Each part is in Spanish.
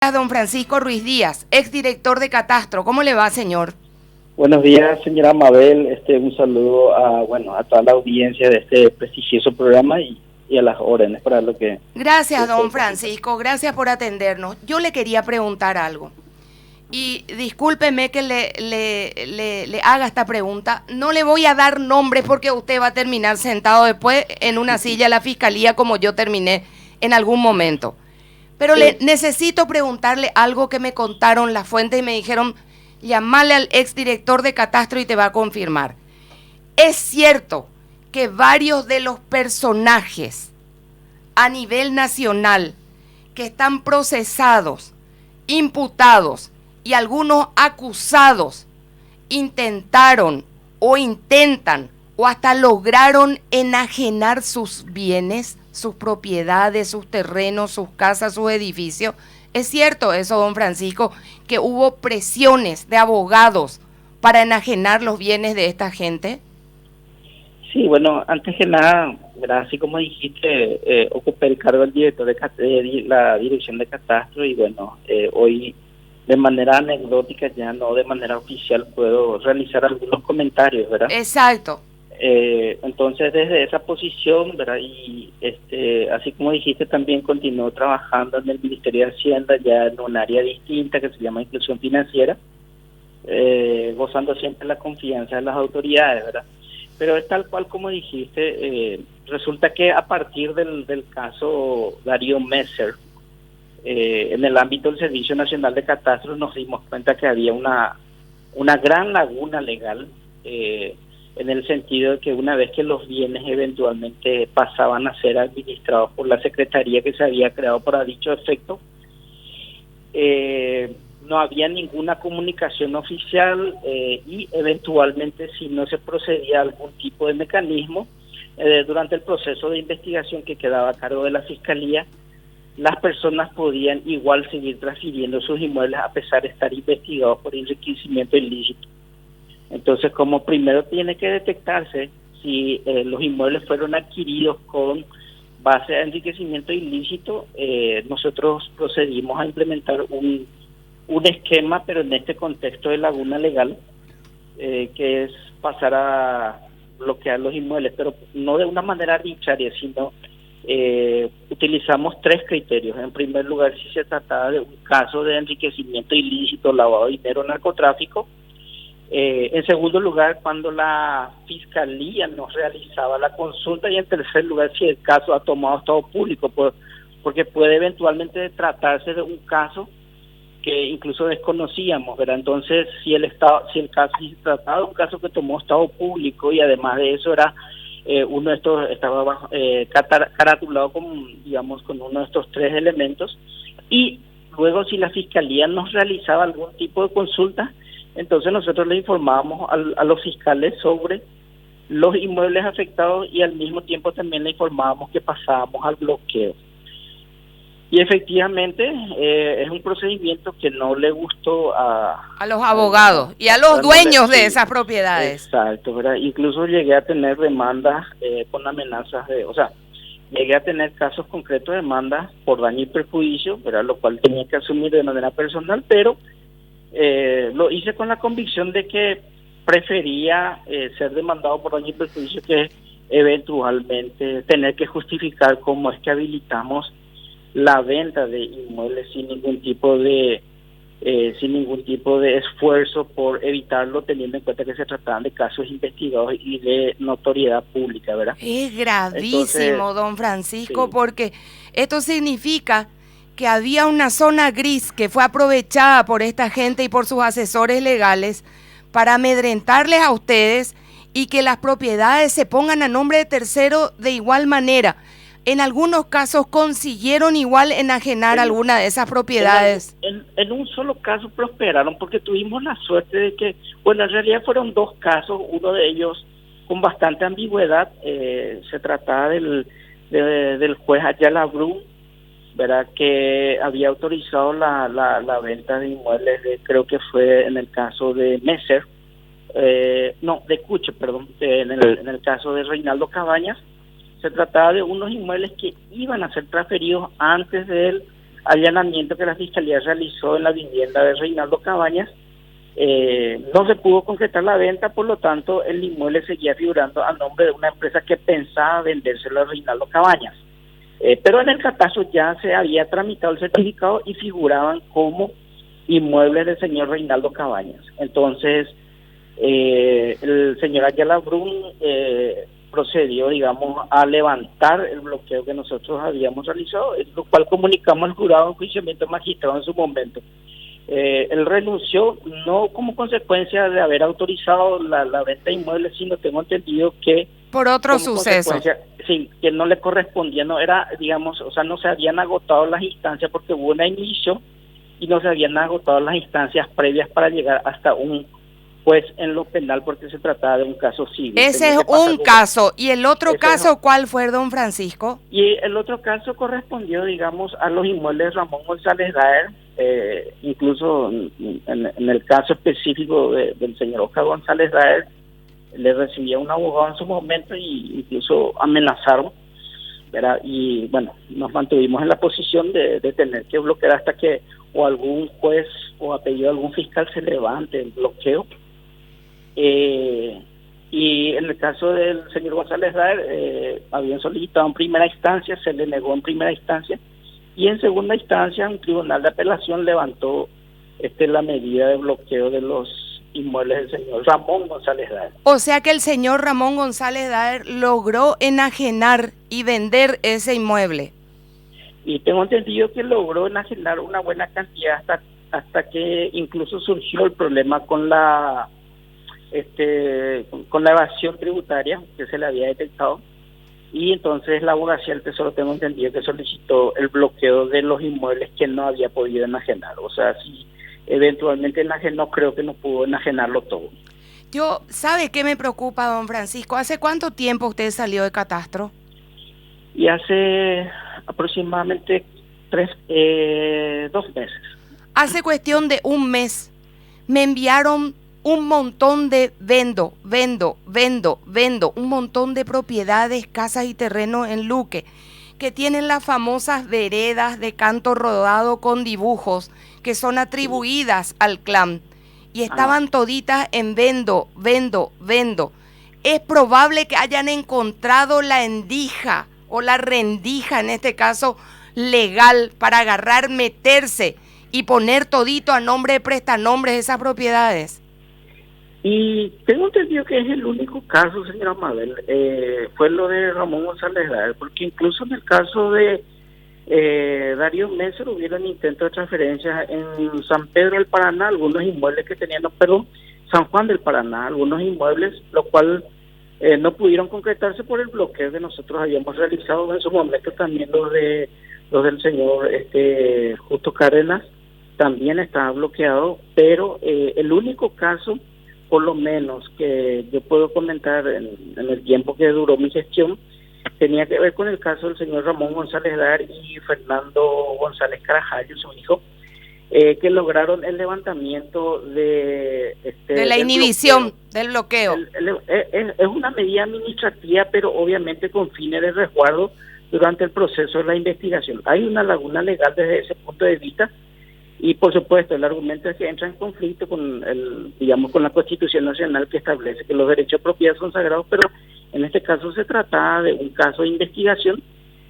Don Francisco Ruiz Díaz, exdirector de Catastro. ¿Cómo le va, señor? Buenos días, señora Mabel. Un saludo a toda la audiencia de este prestigioso programa y a las órdenes para lo que... Gracias, don Francisco. Gracias por atendernos. Yo le quería preguntar algo. Y discúlpeme que le haga esta pregunta. No le voy a dar nombres porque usted va a terminar sentado después en una silla de la fiscalía como yo terminé en algún momento. Pero necesito preguntarle algo que me contaron las fuentes y me dijeron, llamarle al exdirector de Catastro y te va a confirmar. Es cierto que varios de los personajes a nivel nacional que están procesados, imputados y algunos acusados intentaron o intentan o hasta lograron enajenar sus bienes, sus propiedades, sus terrenos, sus casas, sus edificios. ¿Es cierto eso, don Francisco, que hubo presiones de abogados para enajenar los bienes de esta gente? Sí, bueno, antes que nada, ¿verdad? Así como dijiste, ocupé el cargo del director de la dirección de Catastro y hoy de manera anecdótica, ya no de manera oficial, puedo realizar algunos comentarios, ¿verdad? Exacto. Entonces, desde esa posición, ¿verdad? Y así como dijiste, también continuó trabajando en el Ministerio de Hacienda, ya en un área distinta que se llama inclusión financiera, gozando siempre la confianza de las autoridades, ¿verdad? Pero es tal cual como dijiste, resulta que a partir del caso Darío Messer, en el ámbito del Servicio Nacional de Catastro nos dimos cuenta que había una gran laguna legal, en el sentido de que una vez que los bienes eventualmente pasaban a ser administrados por la Secretaría que se había creado para dicho efecto, no había ninguna comunicación oficial y eventualmente si no se procedía a algún tipo de mecanismo durante el proceso de investigación que quedaba a cargo de la Fiscalía, las personas podían igual seguir transfiriendo sus inmuebles a pesar de estar investigados por enriquecimiento ilícito. Entonces, como primero tiene que detectarse si los inmuebles fueron adquiridos con base de enriquecimiento ilícito, nosotros procedimos a implementar un esquema, pero en este contexto de laguna legal, que es pasar a bloquear los inmuebles, pero no de una manera arbitraria, sino utilizamos tres criterios. En primer lugar, si se trataba de un caso de enriquecimiento ilícito, lavado de dinero, narcotráfico. En segundo lugar, cuando la Fiscalía nos realizaba la consulta, y en tercer lugar, si el caso ha tomado estado público, porque puede eventualmente tratarse de un caso que incluso desconocíamos, ¿verdad? Entonces, si el caso se trataba de un caso que tomó estado público y además de eso era uno de estos estaba caratulado con uno de estos tres elementos, y luego si la Fiscalía nos realizaba algún tipo de consulta, entonces nosotros le informábamos a los fiscales sobre los inmuebles afectados y al mismo tiempo también le informábamos que pasábamos al bloqueo. Y efectivamente es un procedimiento que no le gustó a los abogados y a los dueños de esas propiedades. Exacto, ¿verdad? Incluso llegué a tener demandas con amenazas llegué a tener casos concretos de demandas por daño y perjuicio, ¿verdad? Lo cual tenía que asumir de manera personal, pero lo hice con la convicción de que prefería ser demandado por daño y perjuicio que eventualmente tener que justificar cómo es que habilitamos la venta de inmuebles sin ningún tipo de esfuerzo por evitarlo, teniendo en cuenta que se trataban de casos investigados y de notoriedad pública, ¿verdad? Es gravísimo. Entonces, don Francisco, sí, porque esto significa que había una zona gris que fue aprovechada por esta gente y por sus asesores legales para amedrentarles a ustedes y que las propiedades se pongan a nombre de tercero de igual manera. En algunos casos consiguieron igual enajenar alguna de esas propiedades. En un solo caso prosperaron porque tuvimos la suerte de que, bueno, en realidad fueron dos casos, uno de ellos con bastante ambigüedad. Se trataba del juez Ayala Brum, ¿verdad?, que había autorizado la venta de inmuebles, creo que fue en el caso de Messer, de Cuche, perdón, en el caso de Reinaldo Cabañas. Se trataba de unos inmuebles que iban a ser transferidos antes del allanamiento que la Fiscalía realizó en la vivienda de Reinaldo Cabañas, no se pudo concretar la venta, por lo tanto el inmueble seguía figurando a nombre de una empresa que pensaba vendérselo a Reinaldo Cabañas. Pero en el catastro ya se había tramitado el certificado y figuraban como inmuebles del señor Reinaldo Cabañas. Entonces, el señor Ayala Brun procedió, digamos, a levantar el bloqueo que nosotros habíamos realizado, lo cual comunicamos al jurado en enjuiciamiento magistrado en su momento. Él renunció no como consecuencia de haber autorizado la venta de inmuebles, sino tengo entendido que por otro suceso. Sí, que no le correspondía, no era, digamos, o sea, no se habían agotado las instancias porque hubo una inicio y no se habían agotado las instancias previas para llegar hasta un juez en lo penal porque se trataba de un caso civil. Ese es un caso. ¿Y el otro caso cuál fue, don Francisco? Y el otro caso correspondió, digamos, a los inmuebles de Ramón González Daer, incluso en el caso específico del señor Oscar González Daer, le recibía un abogado en su momento y incluso amenazaron, ¿verdad? Y bueno, nos mantuvimos en la posición de tener que bloquear hasta que o algún juez o a pedido de algún fiscal se levante el bloqueo. Y en el caso del señor González Daer, habían solicitado en primera instancia, se le negó en primera instancia, y en segunda instancia un tribunal de apelación levantó la medida de bloqueo de los inmuebles del señor Ramón González Daer. O sea que el señor Ramón González Daer logró enajenar y vender ese inmueble. Y tengo entendido que logró enajenar una buena cantidad hasta que incluso surgió el problema con la evasión tributaria que se le había detectado, y entonces la abogacía del Tesoro, tengo entendido que solicitó el bloqueo de los inmuebles que no había podido enajenar. O sea, si eventualmente enajenó, creo que no pudo enajenarlo todo. ¿Sabe qué me preocupa, don Francisco? ¿Hace cuánto tiempo usted salió de catastro? Y hace aproximadamente 2 meses. Hace cuestión de un mes me enviaron un montón de vendo, un montón de propiedades, casas y terrenos en Luque, que tienen las famosas veredas de canto rodado con dibujos que son atribuidas al clan, y estaban toditas en vendo. Es probable que hayan encontrado la endija o la rendija, en este caso legal, para agarrar, meterse y poner todito a nombre de prestanombres esas propiedades. Y tengo entendido que es el único caso, señora Mabel, fue lo de Ramón González Daer, porque incluso en el caso de Darío Messer hubieron intentos de transferencia en San Pedro del Paraná, algunos inmuebles que tenían, San Juan del Paraná, algunos inmuebles, lo cual no pudieron concretarse por el bloqueo que nosotros habíamos realizado en su momento. También los del señor Justo Cárdenas también estaba bloqueado, pero el único caso, por lo menos que yo puedo comentar en el tiempo que duró mi gestión, tenía que ver con el caso del señor Ramón González Daer y Fernando González Carajallo, su hijo, que lograron el levantamiento de la inhibición del bloqueo. Es una medida administrativa, pero obviamente con fines de resguardo durante el proceso de la investigación. Hay una laguna legal desde ese punto de vista, y por supuesto el argumento es que entra en conflicto con con la Constitución Nacional, que establece que los derechos de propiedad son sagrados, pero en este caso se trataba de un caso de investigación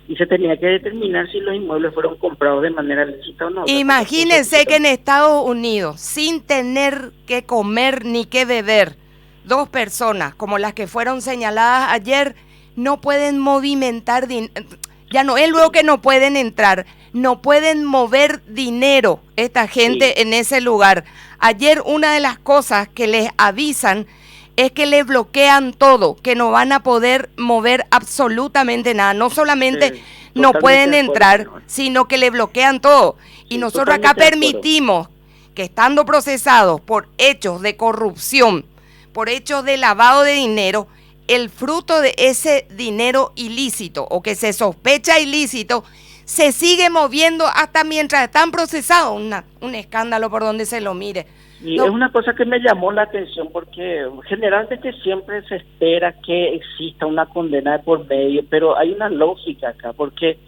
y se tenía que determinar si los inmuebles fueron comprados de manera lícita o no. Imagínense que en Estados Unidos, sin tener que comer ni que beber, 2 personas como las que fueron señaladas ayer no pueden movimentar ya no es luego que no pueden entrar, no pueden mover dinero esta gente en ese lugar. Ayer una de las cosas que les avisan es que les bloquean todo, que no van a poder mover absolutamente nada. No solamente no pueden entrar, sino que le bloquean todo. Y nosotros acá permitimos que, estando procesados por hechos de corrupción, por hechos de lavado de dinero, el fruto de ese dinero ilícito o que se sospecha ilícito se sigue moviendo hasta mientras están procesados. Un escándalo por donde se lo mire. Y es una cosa que me llamó la atención, porque generalmente siempre se espera que exista una condena de por medio, pero hay una lógica acá, porque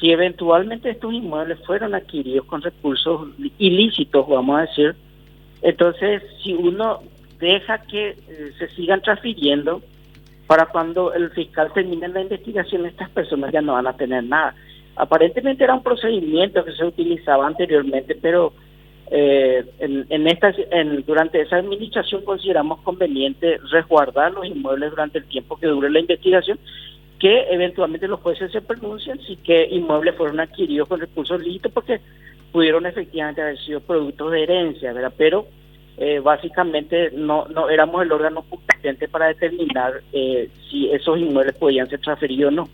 si eventualmente estos inmuebles fueron adquiridos con recursos ilícitos, vamos a decir, entonces si uno deja que se sigan transfiriendo, para cuando el fiscal termine la investigación, estas personas ya no van a tener nada. Aparentemente era un procedimiento que se utilizaba anteriormente, pero durante esa administración consideramos conveniente resguardar los inmuebles durante el tiempo que dure la investigación, que eventualmente los jueces se pronuncien si qué inmuebles fueron adquiridos con recursos lícitos, porque pudieron efectivamente haber sido productos de herencia, ¿verdad? Pero básicamente no éramos el órgano competente para determinar si esos inmuebles podían ser transferidos o no.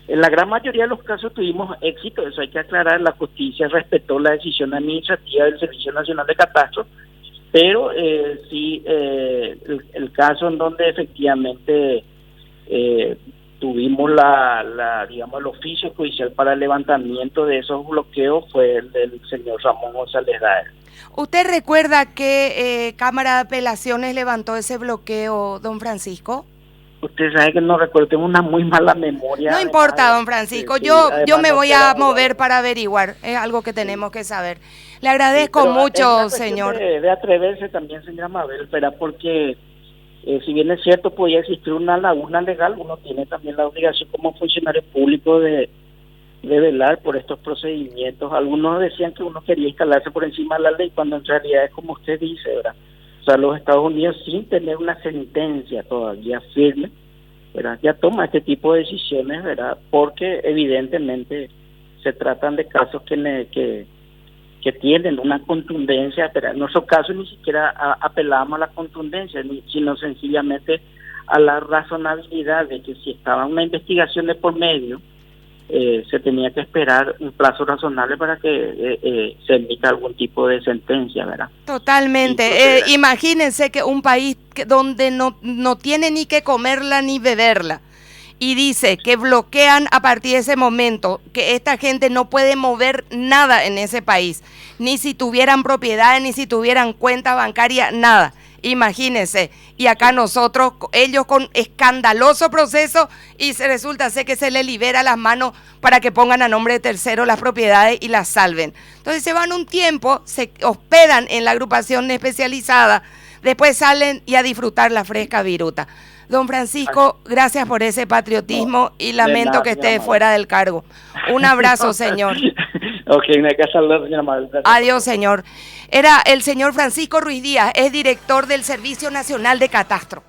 En la gran mayoría de los casos tuvimos éxito, eso hay que aclarar. La justicia respetó la decisión administrativa del Servicio Nacional de Catastro, pero sí el caso en donde efectivamente tuvimos digamos el oficio judicial para el levantamiento de esos bloqueos fue el del señor Ramón González Daer. ¿Usted recuerda qué Cámara de Apelaciones levantó ese bloqueo, don Francisco? Usted sabe que no recuerdo, tengo una muy mala memoria. No importa, don Francisco, yo me voy a mover para averiguar, es algo que tenemos que saber. Le agradezco mucho, señor. De atreverse también, señora Mabel, porque si bien es cierto, podía existir una laguna legal, uno tiene también la obligación como funcionario público de velar por estos procedimientos. Algunos decían que uno quería instalarse por encima de la ley, cuando en realidad es como usted dice, ¿verdad? O sea, los Estados Unidos, sin tener una sentencia todavía firme, ¿verdad?, ya toma este tipo de decisiones, ¿verdad?, porque evidentemente se tratan de casos que tienen una contundencia, pero en nuestro caso ni siquiera apelamos a la contundencia, sino sencillamente a la razonabilidad de que si estaba una investigación de por medio, se tenía que esperar un plazo razonable para que se emita algún tipo de sentencia, ¿verdad? Totalmente. Imagínense que un país donde no tiene ni que comerla ni beberla, y dice que bloquean a partir de ese momento, que esta gente no puede mover nada en ese país, ni si tuvieran propiedades, ni si tuvieran cuenta bancaria, nada. Imagínense, y acá nosotros, ellos con escandaloso proceso, y resulta ser que se les libera las manos para que pongan a nombre de terceros las propiedades y las salven. Entonces se van un tiempo, se hospedan en la agrupación especializada, después salen y a disfrutar la fresca viruta. Don Francisco, gracias por ese patriotismo y lamento que esté fuera del cargo. Un abrazo, señor. Ok, me hay que saludar, señora Mabel. Adiós, señor. Era el señor Francisco Ruiz Díaz, es director del Servicio Nacional de Catastro.